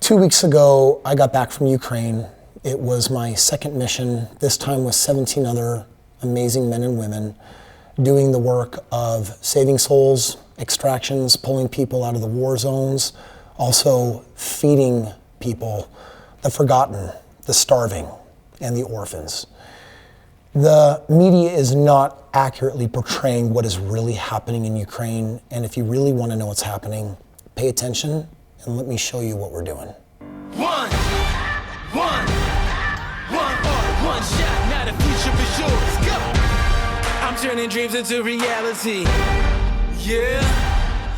2 weeks ago, I got back from Ukraine. It was my second mission, this time with 17 other amazing men and women, doing the work of saving souls, extractions, pulling people out of the war zones, also feeding people, the forgotten, the starving, and the orphans. The media is not accurately portraying what is really happening in Ukraine, and if you really want to know what's happening, pay attention and let me show you what we're doing. One shot, now the future is yours, go! I'm turning dreams into reality, yeah.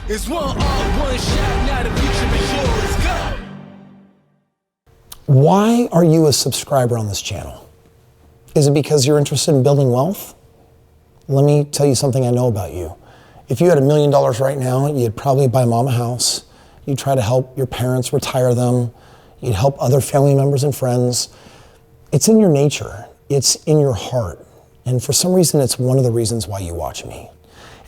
It's one shot, now the future is yours, go! Why are you a subscriber on this channel? Is it because you're interested in building wealth? Let me tell you something I know about you. If you had $1 million right now, you'd probably buy mom a house. You'd try to help your parents retire them. You'd help other family members and friends. It's in your nature. It's in your heart. And for some reason, it's one of the reasons why you watch me.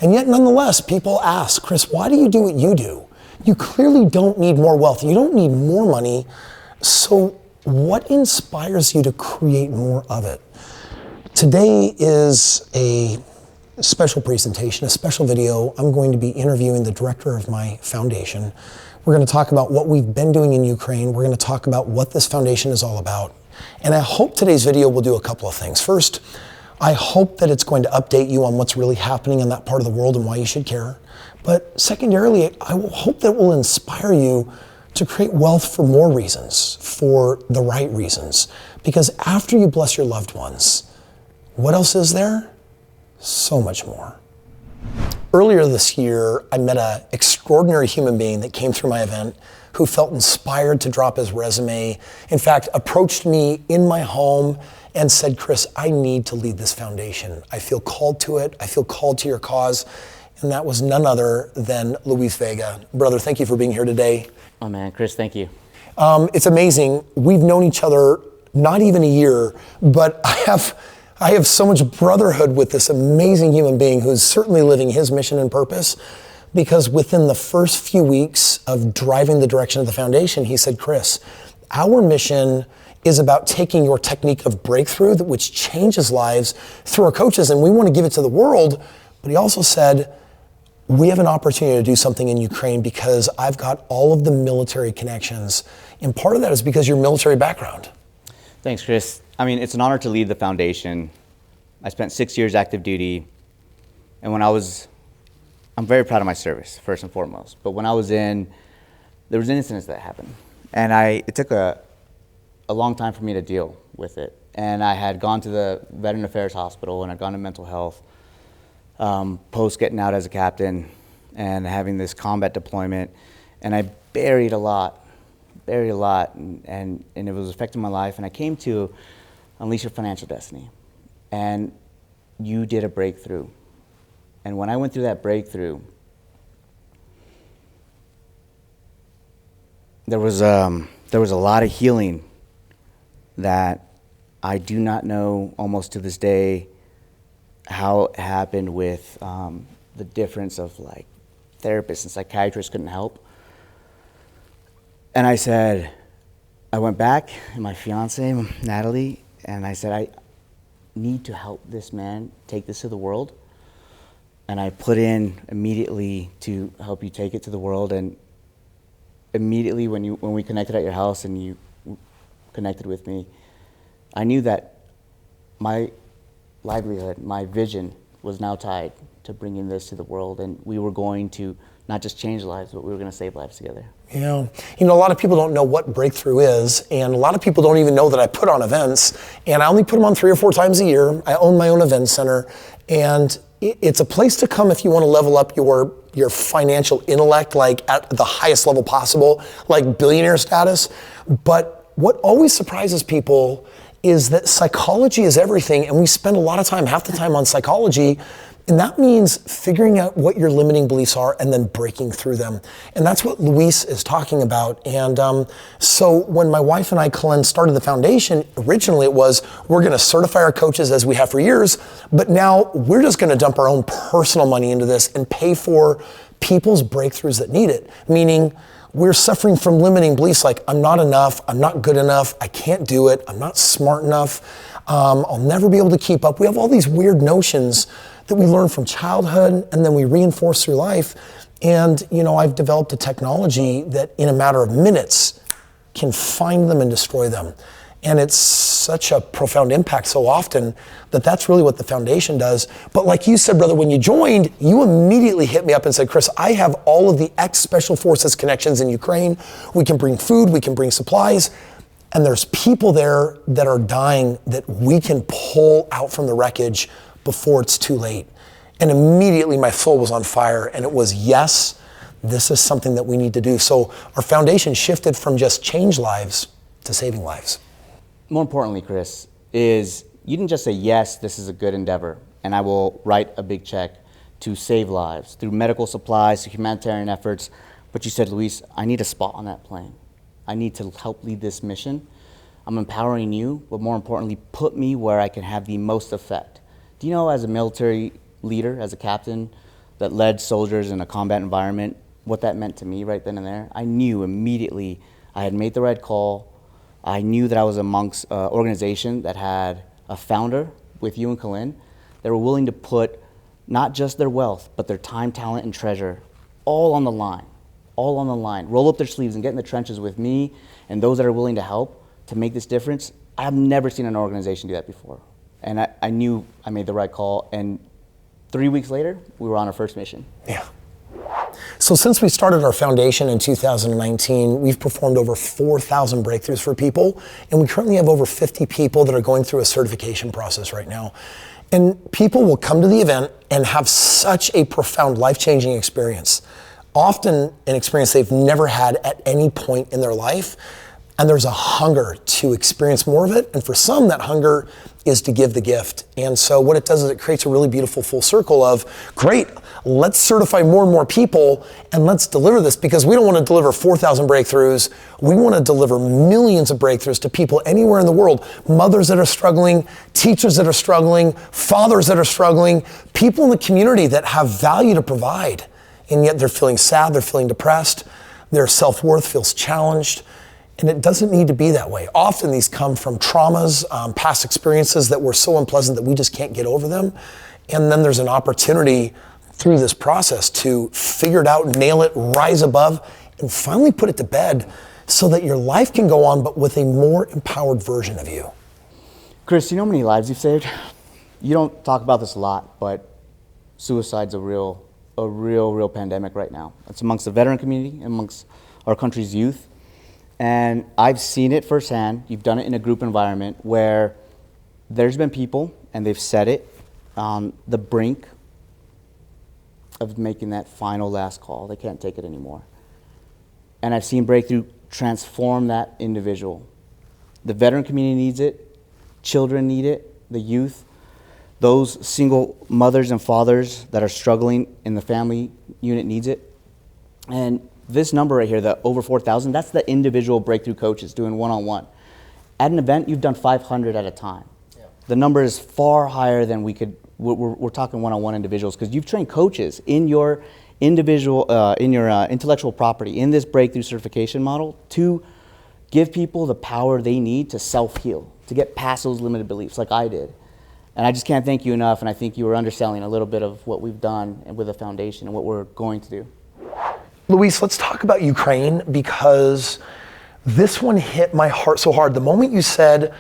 And yet, nonetheless, people ask, Kris, why do you do what you do? You clearly don't need more wealth. You don't need more money. So what inspires you to create more of it? Today is a special presentation, a special video. I'm going to be interviewing the director of my foundation. We're going to talk about what we've been doing in Ukraine. We're going to talk about what this foundation is all about. And I hope today's video will do a couple of things. First, I hope that it's going to update you on what's really happening in that part of the world and why you should care. But secondarily, I will hope that it will inspire you to create wealth for more reasons, for the right reasons. Because after you bless your loved ones, what else is there? So much more. Earlier this year, I met an extraordinary human being that came through my event who felt inspired to drop his resume. In fact, approached me in my home and said, Kris, I need to lead this foundation. I feel called to it. I feel called to your cause. And that was none other than Vega. Brother, thank you for being here today. Oh man, Kris, thank you. It's amazing. We've known each other not even a year, but I have so much brotherhood with this amazing human being who's certainly living his mission and purpose, because within the first few weeks of driving the direction of the foundation, he said, Kris, our mission is about taking your technique of breakthrough, which changes lives, through our coaches, and we want to give it to the world. But he also said, we have an opportunity to do something in Ukraine because I've got all of the military connections. And part of that is because of your military background. Thanks, Kris. I mean, it's an honor to lead the foundation. I spent 6 years active duty. And I'm very proud of my service, first and foremost. But when I was there was incidents that happened. And it took a long time for me to deal with it. And I had gone to the Veteran Affairs Hospital and I'd gone to mental health. Post getting out as a captain and having this combat deployment, and I buried a lot, and it was affecting my life, and I came to Unleash Your Financial Destiny, and you did a breakthrough, and when I went through that breakthrough, there was a lot of healing that I do not know almost to this day how it happened with the difference of like therapists and psychiatrists couldn't help. And I went back and my fiance, Natalie, and I said, I need to help this man take this to the world. And I put in immediately to help you take it to the world. And immediately when we connected at your house and you connected with me, I knew that my livelihood, my vision was now tied to bringing this to the world, and we were going to not just change lives, but we were going to save lives together. Yeah, a lot of people don't know what breakthrough is, and a lot of people don't even know that I put on events, and I only put them on 3 or 4 times a year. I own my own event center, and it's a place to come if you want to level up your financial intellect, like at the highest level possible, like billionaire status. But what always surprises people is that psychology is everything, and we spend a lot of time, half the time, on psychology, and that means figuring out what your limiting beliefs are and then breaking through them. And that's what Lease is talking about. And so when my wife and I, Colin, started the foundation, originally it was, we're gonna certify our coaches as we have for years, but now we're just gonna dump our own personal money into this and pay for people's breakthroughs that need it. Meaning, we're suffering from limiting beliefs like, I'm not enough, I'm not good enough, I can't do it, I'm not smart enough, I'll never be able to keep up. We have all these weird notions that we learn from childhood and then we reinforce through life. And, I've developed a technology that in a matter of minutes can find them and destroy them. And it's such a profound impact so often that that's really what the foundation does. But like you said, brother, when you joined, you immediately hit me up and said, Kris, I have all of the ex-Special Forces connections in Ukraine. We can bring food, we can bring supplies. And there's people there that are dying that we can pull out from the wreckage before it's too late. And immediately my soul was on fire and it was, yes, this is something that we need to do. So our foundation shifted from just change lives to saving lives. More importantly, Kris, is you didn't just say, yes, this is a good endeavor, and I will write a big check to save lives through medical supplies, to humanitarian efforts, but you said, Luis, I need a spot on that plane. I need to help lead this mission. I'm empowering you, but more importantly, put me where I can have the most effect. Do you know, as a military leader, as a captain that led soldiers in a combat environment, what that meant to me right then and there? I knew immediately I had made the right call. I knew that I was amongst an organization that had a founder with you and Colin that were willing to put not just their wealth, but their time, talent, and treasure all on the line, roll up their sleeves and get in the trenches with me and those that are willing to help to make this difference. I've never seen an organization do that before. And I knew I made the right call. And 3 weeks later, we were on our first mission. Yeah. So since we started our foundation in 2019, we've performed over 4,000 breakthroughs for people, and we currently have over 50 people that are going through a certification process right now. And people will come to the event and have such a profound life-changing experience, often an experience they've never had at any point in their life. And there's a hunger to experience more of it. And for some, that hunger is to give the gift. And so what it does is it creates a really beautiful full circle of, great, let's certify more and more people and let's deliver this, because we don't want to deliver 4,000 breakthroughs. We want to deliver millions of breakthroughs to people anywhere in the world. Mothers that are struggling, teachers that are struggling, fathers that are struggling, people in the community that have value to provide. And yet they're feeling sad, they're feeling depressed, their self-worth feels challenged. And it doesn't need to be that way. Often these come from traumas, past experiences that were so unpleasant that we just can't get over them. And then there's an opportunity through this process to figure it out, nail it, rise above, and finally put it to bed so that your life can go on, but with a more empowered version of you. Kris, you know how many lives you've saved? You don't talk about this a lot, but suicide's a real pandemic right now. It's amongst the veteran community, amongst our country's youth. And I've seen it firsthand. You've done it in a group environment where there's been people, and they've said it, on the brink of making that final last call. They can't take it anymore. And I've seen Breakthrough transform that individual. The veteran community needs it. Children need it. The youth. Those single mothers and fathers that are struggling in the family unit needs it. And this number right here, the over 4,000, that's the individual breakthrough coaches doing one-on-one. At an event, you've done 500 at a time. Yeah. The number is far higher than we're talking one-on-one individuals, because you've trained coaches in your individual, intellectual property, in this breakthrough certification model, to give people the power they need to self-heal, to get past those limited beliefs like I did. And I just can't thank you enough, and I think you were underselling a little bit of what we've done with the foundation and what we're going to do. Luis, let's talk about Ukraine, because this one hit my heart so hard. The moment you said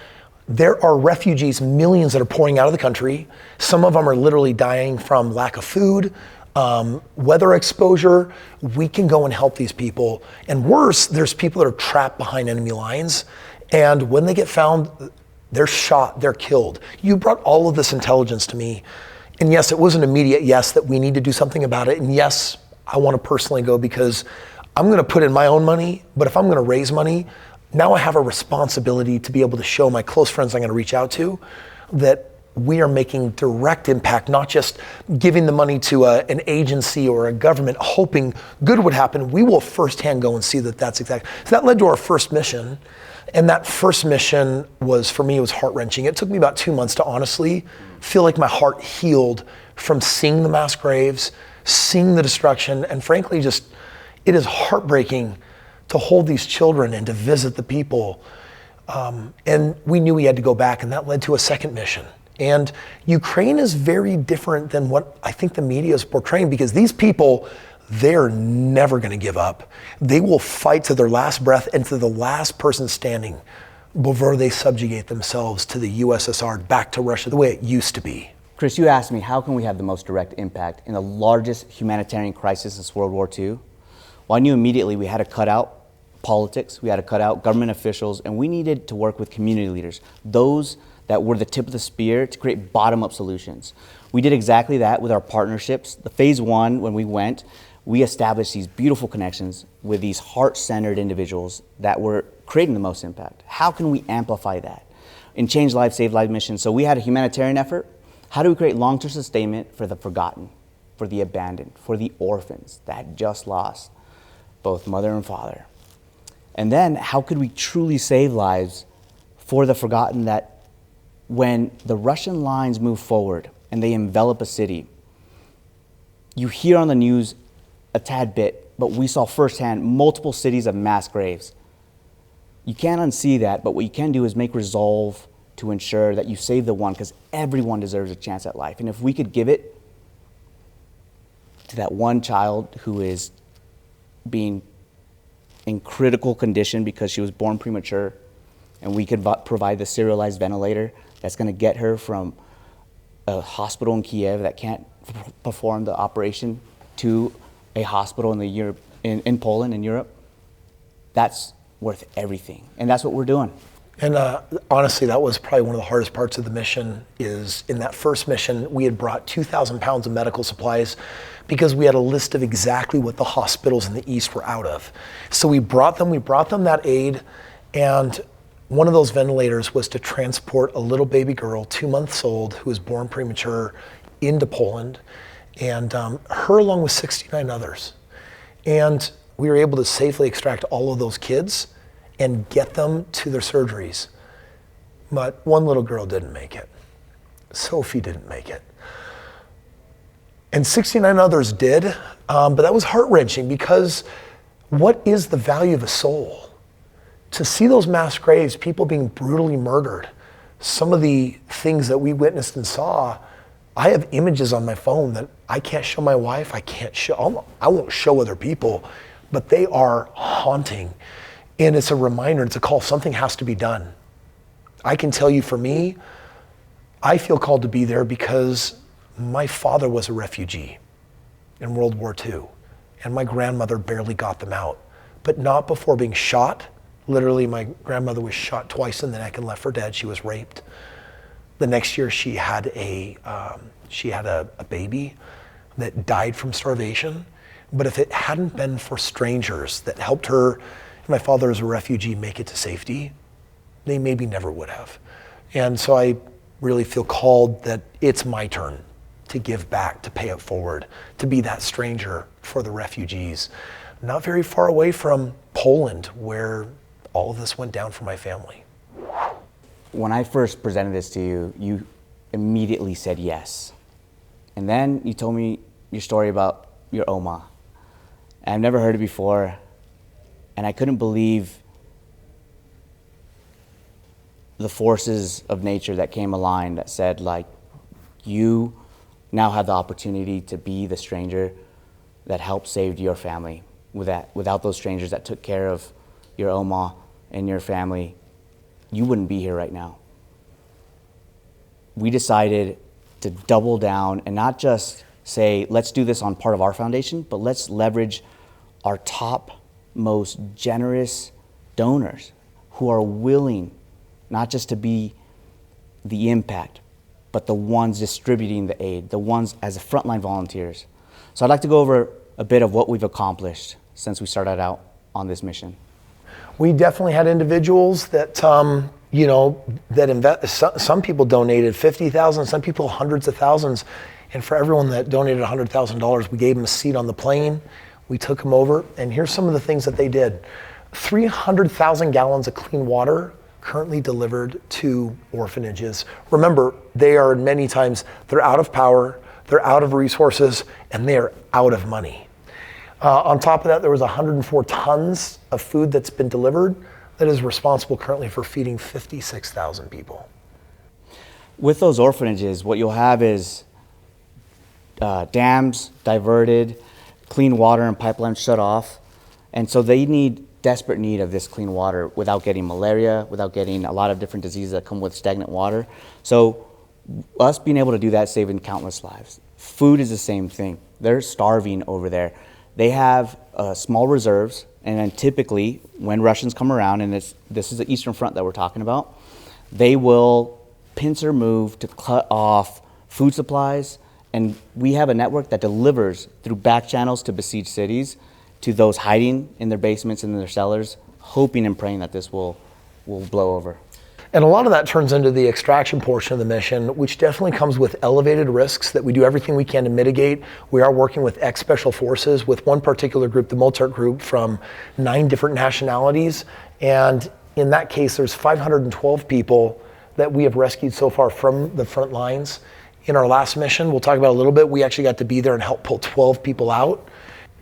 there are refugees, millions that are pouring out of the country. Some of them are literally dying from lack of food, weather exposure. We can go and help these people. And worse, there's people that are trapped behind enemy lines. And when they get found, they're shot, they're killed. You brought all of this intelligence to me. And yes, it was an immediate yes that we need to do something about it. And yes, I want to personally go, because I'm going to put in my own money, but if I'm going to raise money, now I have a responsibility to be able to show my close friends I'm going to reach out to that we are making direct impact, not just giving the money to an agency or a government hoping good would happen. We will firsthand go and see that that's exactly. So that led to our first mission. And that first mission was, for me, it was heart-wrenching. It took me about 2 months to honestly feel like my heart healed from seeing the mass graves, seeing the destruction, and frankly, just, it is heartbreaking to hold these children and to visit the people. And we knew we had to go back, and that led to a second mission. And Ukraine is very different than what I think the media is portraying, because these people, they're never going to give up. They will fight to their last breath and to the last person standing before they subjugate themselves to the USSR, back to Russia, the way it used to be. Kris, you asked me, how can we have the most direct impact in the largest humanitarian crisis since World War II? Well, I knew immediately we had to cut out politics, we had to cut out government officials, and we needed to work with community leaders, those that were the tip of the spear, to create bottom-up solutions. We did exactly that with our partnerships. The phase one, when we went, we established these beautiful connections with these heart-centered individuals that were creating the most impact. How can we amplify that in Change Lives, Save Lives mission? So we had a humanitarian effort. How do we create long-term sustainment for the forgotten, for the abandoned, for the orphans that had just lost both mother and father? And then how could we truly save lives for the forgotten, that when the Russian lines move forward and they envelop a city, you hear on the news a tad bit, but we saw firsthand multiple cities of mass graves. You can't unsee that, but what you can do is make resolve to ensure that you save the one, because everyone deserves a chance at life. And if we could give it to that one child who is being in critical condition because she was born premature, and we could provide the serialized ventilator that's going to get her from a hospital in Kiev that can't perform the operation to a hospital in Poland, in Europe, that's worth everything. And that's what we're doing. And honestly, that was probably one of the hardest parts of the mission. Is in that first mission, we had brought 2,000 pounds of medical supplies because we had a list of exactly what the hospitals in the East were out of. So we brought them that aid, and one of those ventilators was to transport a little baby girl, 2 months old, who was born premature, into Poland, and her along with 69 others. And we were able to safely extract all of those kids and get them to their surgeries. But one little girl didn't make it. Sophie didn't make it. And 69 others did, but that was heart-wrenching, because what is the value of a soul? To see those mass graves, people being brutally murdered, some of the things that we witnessed and saw, I have images on my phone that I can't show my wife, I won't show other people, but they are haunting. And it's a reminder, it's a call, something has to be done. I can tell you, for me, I feel called to be there because my father was a refugee in World War II, and my grandmother barely got them out, but not before being shot. Literally, my grandmother was shot twice in the neck and left for dead. She was raped. The next year, she had a baby that died from starvation. But if it hadn't been for strangers that helped her, my father as a refugee, make it to safety, they maybe never would have. And so I really feel called that it's my turn to give back, to pay it forward, to be that stranger for the refugees. Not very far away from Poland, where all of this went down for my family. When I first presented this to you, you immediately said yes. And then you told me your story about your Oma. And I've never heard it before, and I couldn't believe the forces of nature that came aligned, that said, like, you now have the opportunity to be the stranger that helped save your family. Without those strangers that took care of your Oma and your family, you wouldn't be here right now. We decided to double down and not just say, let's do this on part of our foundation, but let's leverage our top, most generous donors who are willing not just to be the impact, but the ones distributing the aid, the ones as frontline volunteers. So I'd like to go over a bit of what we've accomplished since we started out on this mission. We definitely had individuals that, some people donated $50,000, some people hundreds of thousands. And for everyone that donated $100,000, we gave them a seat on the plane. We took them over, and here's some of the things that they did. 300,000 gallons of clean water currently delivered to orphanages. Remember, they are many times, they're out of power, they're out of resources, and they are out of money. On top of that, there was 104 tons of food that's been delivered that is responsible currently for feeding 56,000 people. With those orphanages, what you'll have is dams diverted, clean water and pipelines shut off. And so they desperate need of this clean water without getting malaria, without getting a lot of different diseases that come with stagnant water. So us being able to do that, saving countless lives. Food is the same thing. They're starving over there. They have small reserves, and then typically when Russians come around, and this is the Eastern Front that we're talking about, they will pincer move to cut off food supplies, and we have a network that delivers through back channels to besieged cities, to those hiding in their basements and in their cellars, hoping and praying that this will blow over. And a lot of that turns into the extraction portion of the mission, which definitely comes with elevated risks that we do everything we can to mitigate. We are working with ex-special forces with one particular group, the Mozart group, from 9 different nationalities. And in that case, there's 512 people that we have rescued so far from the front lines. In our last mission, we'll talk about a little bit, we actually got to be there and help pull 12 people out.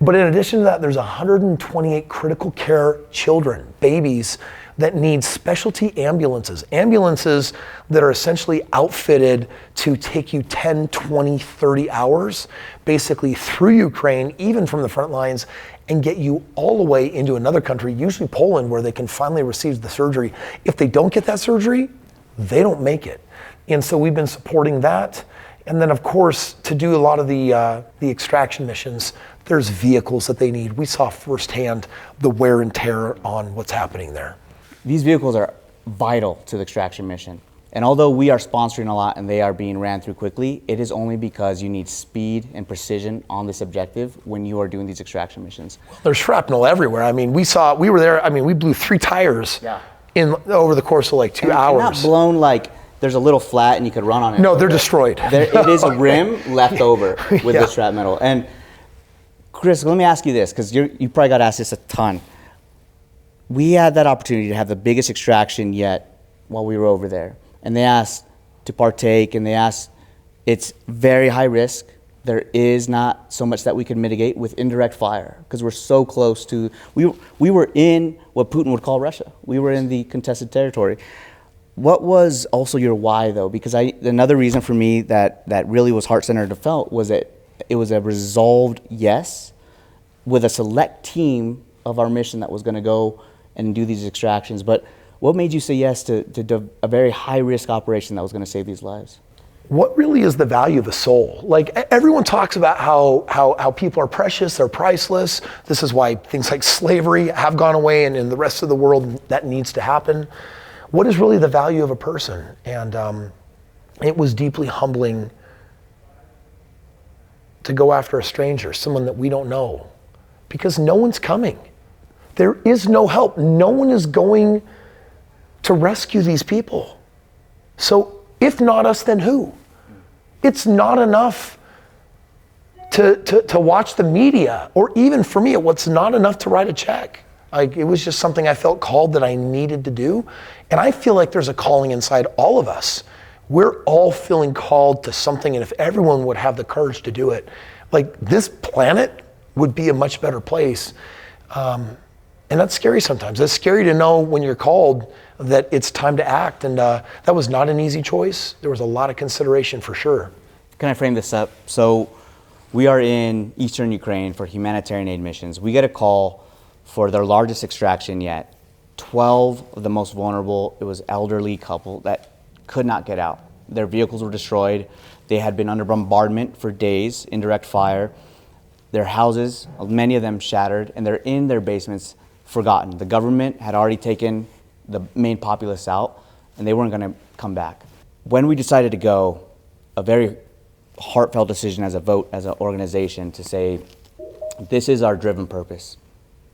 But in addition to that, there's 128 critical care children, babies, that need specialty ambulances. Ambulances that are essentially outfitted to take you 10, 20, 30 hours, basically through Ukraine, even from the front lines, and get you all the way into another country, usually Poland, where they can finally receive the surgery. If they don't get that surgery, they don't make it. And so we've been supporting that. And then of course, to do a lot of the extraction missions, there's vehicles that they need. We saw firsthand the wear and tear on what's happening there. These vehicles are vital to the extraction mission. And although we are sponsoring a lot and they are being ran through quickly, it is only because you need speed and precision on this objective when you are doing these extraction missions. There's shrapnel everywhere. I mean, we were there, we blew 3 tires over the course of like 2 hours. Not blown like there's a little flat and you could run on it. No, they're destroyed. It is a rim left over with the shrapnel. And Kris, let me ask you this, because you probably got asked this a ton. We had that opportunity to have the biggest extraction yet while we were over there. And they asked to partake, and they asked, it's very high risk. There is not so much that we could mitigate with indirect fire, because we're so close to, we were in what Putin would call Russia. We were in the contested territory. What was also your why, though? Because another reason for me that really was heart-centered and felt was that it was a resolved yes with a select team of our mission that was going to go and do these extractions. But what made you say yes to a very high-risk operation that was going to save these lives? What really is the value of a soul? Like, everyone talks about how people are precious, they're priceless. This is why things like slavery have gone away, and in the rest of the world that needs to happen. What is really the value of a person? And it was deeply humbling to go after a stranger, someone that we don't know, because no one's coming. There is no help. No one is going to rescue these people. So if not us, then who? It's not enough to watch the media, or even for me, it's not enough to write a check. It was just something I felt called that I needed to do. And I feel like there's a calling inside all of us. We're all feeling called to something, and if everyone would have the courage to do it, like, this planet would be a much better place. And that's scary sometimes. It's scary to know when you're called that it's time to act. And that was not an easy choice. There was a lot of consideration for sure. Can I frame this up? So we are in eastern Ukraine for humanitarian aid missions. We get a call for their largest extraction yet. 12 of the most vulnerable, it was elderly couple that could not get out. Their vehicles were destroyed. They had been under bombardment for days, indirect fire. Their houses, many of them shattered, and they're in their basements, forgotten. The government had already taken the main populace out, and they weren't going to come back. When we decided to go, a very heartfelt decision as a vote, as an organization, to say, this is our driven purpose.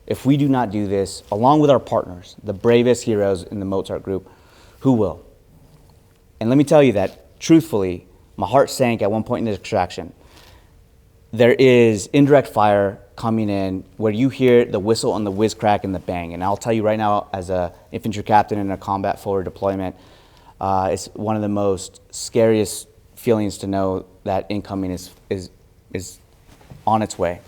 If we do not do this, along with our partners, the bravest heroes in the Mozart group, who will? And let me tell you that, truthfully, my heart sank at one point in the extraction. There is indirect fire coming in where you hear the whistle and the whiz crack and the bang. And I'll tell you right now, as an infantry captain in a combat forward deployment, it's one of the most scariest feelings to know that incoming is on its way.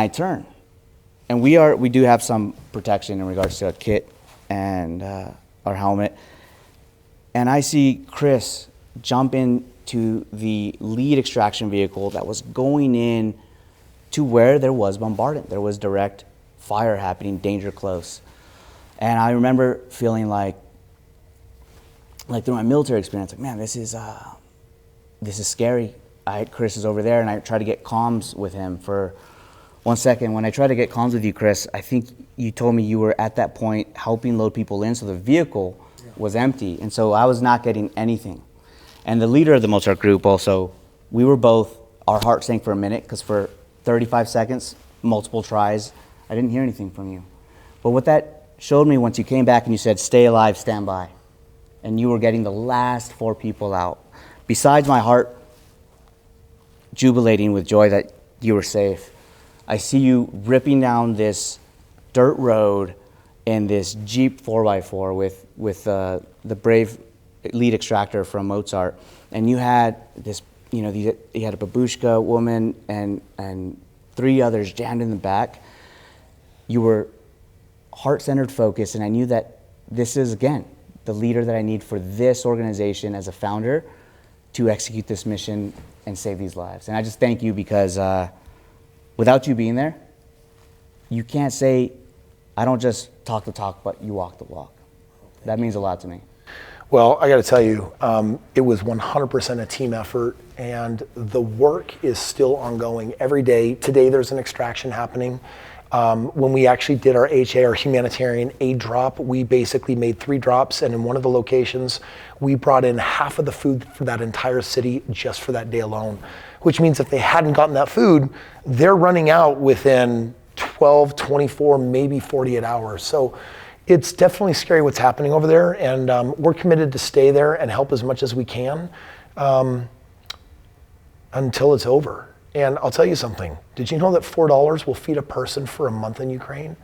I turn, and we do have some protection in regards to a kit and our helmet, and I see Kris jump into the lead extraction vehicle that was going in to where there was bombardment. There was direct fire happening, danger close. And I remember feeling like through my military experience, like, man, this is scary. Kris is over there, and I tried to get comms with him for 1 second. When I tried to get comms with you, Kris, I think you told me you were at that point helping load people in, so the vehicle was empty, and so I was not getting anything. And the leader of the Mozart group also, we were both, our heart sank for a minute, because for 35 seconds, multiple tries, I didn't hear anything from you. But what that showed me, once you came back and you said, stay alive, stand by, and you were getting the last 4 people out, besides my heart jubilating with joy that you were safe, I see you ripping down this dirt road in this Jeep 4x4 with the brave lead extractor from Mozart, and you had this, you had a babushka woman and 3 others jammed in the back. You were heart-centered focused, and I knew that this is, again, the leader that I need for this organization as a founder to execute this mission and save these lives. And I just thank you, because without you being there, you can't say, I don't just talk the talk, but you walk the walk. That means a lot to me. Well, I got to tell you, it was 100% a team effort, and the work is still ongoing every day. Today, there's an extraction happening. When we actually did our HA, our humanitarian aid drop, we basically made 3 drops, and in one of the locations, we brought in half of the food for that entire city just for that day alone, which means if they hadn't gotten that food, they're running out within 12, 24, maybe 48 hours. So it's definitely scary what's happening over there, and we're committed to stay there and help as much as we can until it's over. And I'll tell you something. Did you know that $4 will feed a person for a month in Ukraine?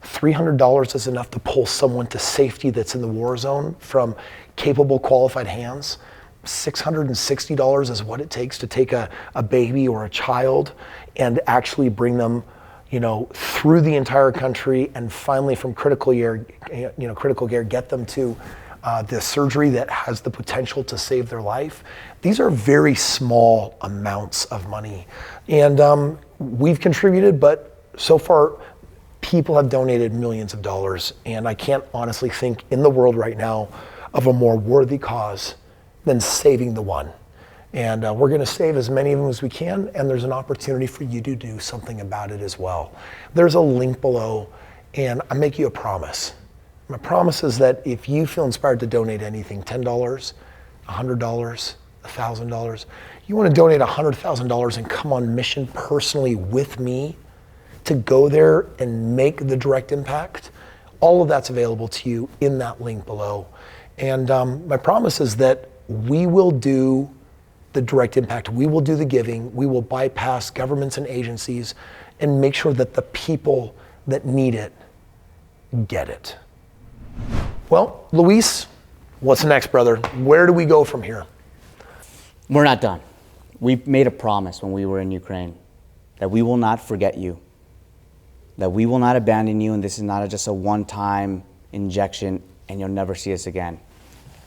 $300 is enough to pull someone to safety that's in the war zone from capable, qualified hands. $660 is what it takes to take a baby or a child and actually bring them, through the entire country, and finally from critical care, get them to the surgery that has the potential to save their life. These are very small amounts of money. And we've contributed, but so far people have donated millions of dollars. And I can't honestly think in the world right now of a more worthy cause than saving the one. And we're going to save as many of them as we can, and there's an opportunity for you to do something about it as well. There's a link below, and I make you a promise. My promise is that if you feel inspired to donate anything, $10, $100, $1,000, you want to donate $100,000 and come on mission personally with me to go there and make the direct impact, all of that's available to you in that link below. And my promise is that we will do the direct impact. We will do the giving. We will bypass governments and agencies and make sure that the people that need it get it. Well, Luis, what's next, brother? Where do we go from here? We're not done. We made a promise when we were in Ukraine that we will not forget you, that we will not abandon you, and this is not just a one-time injection and you'll never see us again.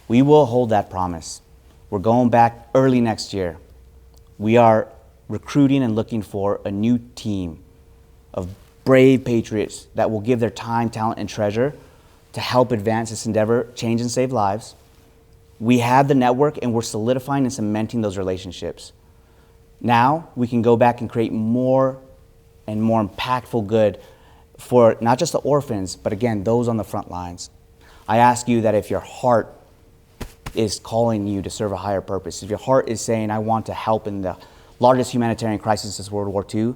We will hold that promise. We're going back early next year. We are recruiting and looking for a new team of brave patriots that will give their time, talent, and treasure to help advance this endeavor, change and save lives. We have the network, and we're solidifying and cementing those relationships. Now we can go back and create more and more impactful good for not just the orphans, but again, those on the front lines. I ask you that if your heart is calling you to serve a higher purpose, if your heart is saying, I want to help in the largest humanitarian crisis since World War II,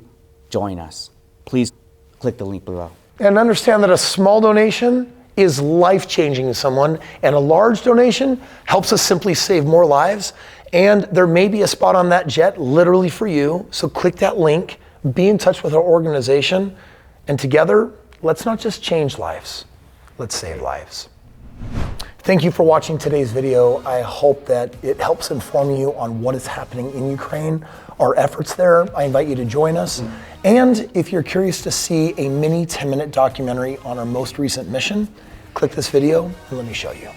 join us. Please click the link below. And understand that a small donation is life-changing to someone, and a large donation helps us simply save more lives. And there may be a spot on that jet literally for you. So click that link, be in touch with our organization, and together, let's not just change lives, let's save lives. Thank you for watching today's video. I hope that it helps inform you on what is happening in Ukraine, our efforts there. I invite you to join us. And if you're curious to see a mini 10-minute documentary on our most recent mission, click this video and let me show you.